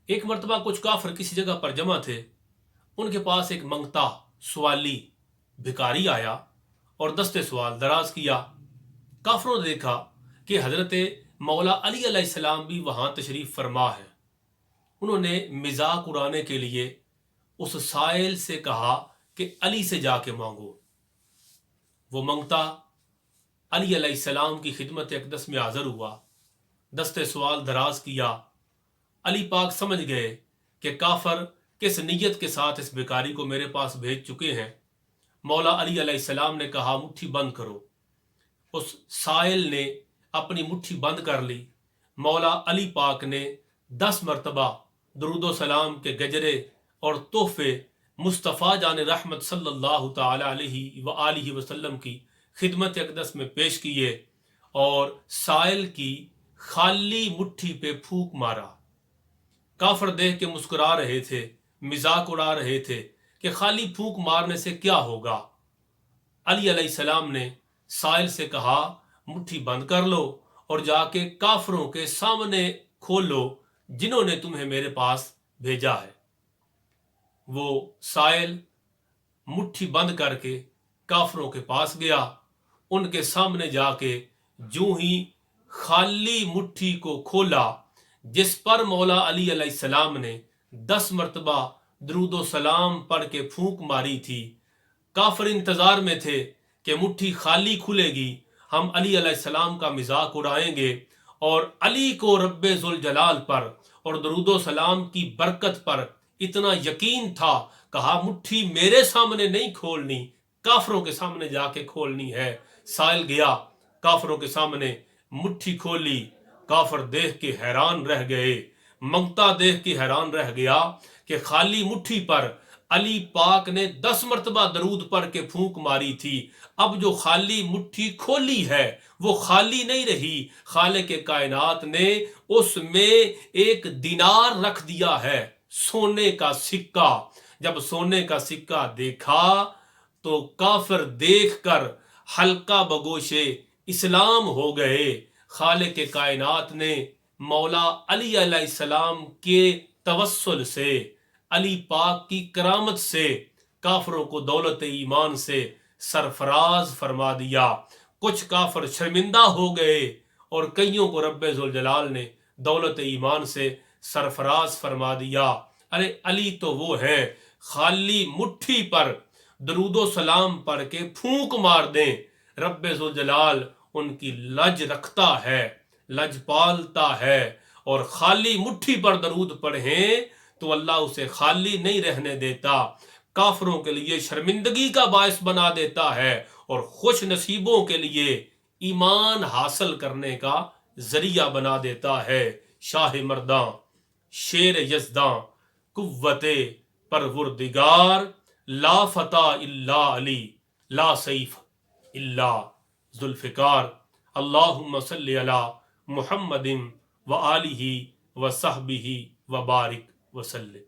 ایک مرتبہ کچھ کافر کسی جگہ پر جمع تھے. ان کے پاس ایک منگتا سوالی بھکاری آیا اور دست سوال دراز کیا. کافروں نے دیکھا کہ حضرت مولا علی علیہ السلام بھی وہاں تشریف فرما ہے. انہوں نے مذاق اڑانے کے لیے اس سائل سے کہا کہ علی سے جا کے مانگو. وہ منگتا علی علیہ السلام کی خدمت اقدس میں حاضر ہوا، دست سوال دراز کیا. علی پاک سمجھ گئے کہ کافر کس نیت کے ساتھ اس بیکاری کو میرے پاس بھیج چکے ہیں. مولا علی علیہ السلام نے کہا مٹھی بند کرو. اس سائل نے اپنی مٹھی بند کر لی. مولا علی پاک نے 10 مرتبہ درود و سلام کے گجرے اور تحفے مصطفیٰ جان رحمت صلی اللہ تعالی علیہ وآلہ وسلم کی خدمت اقدس میں پیش کیے اور سائل کی خالی مٹھی پہ پھونک مارا. کافر دیکھ کے مسکرا رہے تھے، مذاق اڑا رہے تھے کہ خالی پھونک مارنے سے کیا ہوگا. علی علیہ السلام نے سائل سے کہا مٹھی بند کر لو اور جا کے کافروں کے سامنے کھول لو جنہوں نے تمہیں میرے پاس بھیجا ہے. وہ سائل مٹھی بند کر کے کافروں کے پاس گیا. ان کے سامنے جا کے جو ہی خالی مٹھی کو کھولا جس پر مولا علی علیہ السلام نے 10 مرتبہ درود و سلام پڑھ کے پھونک ماری تھی، کافر انتظار میں تھے کہ مٹھی خالی کھلے گی، ہم علی علیہ السلام کا مذاق اڑائیں گے. اور علی کو رب ذوالجلال پر اور درود و سلام کی برکت پر اتنا یقین تھا، کہا مٹھی میرے سامنے نہیں کھولنی، کافروں کے سامنے جا کے کھولنی ہے. سائل گیا، کافروں کے سامنے مٹھی کھولی. کافر دیکھ کے حیران رہ گئے، منگتا دیکھ کے حیران رہ گیا کہ خالی مٹھی پر علی پاک نے 10 مرتبہ درود پڑھ کے پھونک ماری تھی، اب جو خالی مٹھی کھولی ہے وہ خالی نہیں رہی، خالق کائنات نے اس میں 1 دینار رکھ دیا ہے، سونے کا سکہ. جب سونے کا سکہ دیکھا تو کافر دیکھ کر حلقہ بگوشے اسلام ہو گئے. خالق کائنات نے مولا علی علیہ السلام کے توسل سے، علی پاک کی کرامت سے کافروں کو دولت ایمان سے سرفراز فرما دیا. کچھ کافر شرمندہ ہو گئے اور کئیوں کو رب ذوالجلال نے دولت ایمان سے سرفراز فرما دیا. ارے علی تو وہ ہے خالی مٹھی پر درود و سلام پڑھ کے پھونک مار دیں، رب ذوالجلال ان کی لج رکھتا ہے، لج پالتا ہے. اور خالی مٹھی پر درود پڑھیں تو اللہ اسے خالی نہیں رہنے دیتا، کافروں کے لیے شرمندگی کا باعث بنا دیتا ہے اور خوش نصیبوں کے لیے ایمان حاصل کرنے کا ذریعہ بنا دیتا ہے. شاہ مرداں، شیر یزداں، قوت پروردگار، لا فتح الا علی، لا سیف الا ذوالفقار. اللہم صلی علی محمد وآلہ وصحبہ وبارک وسلم.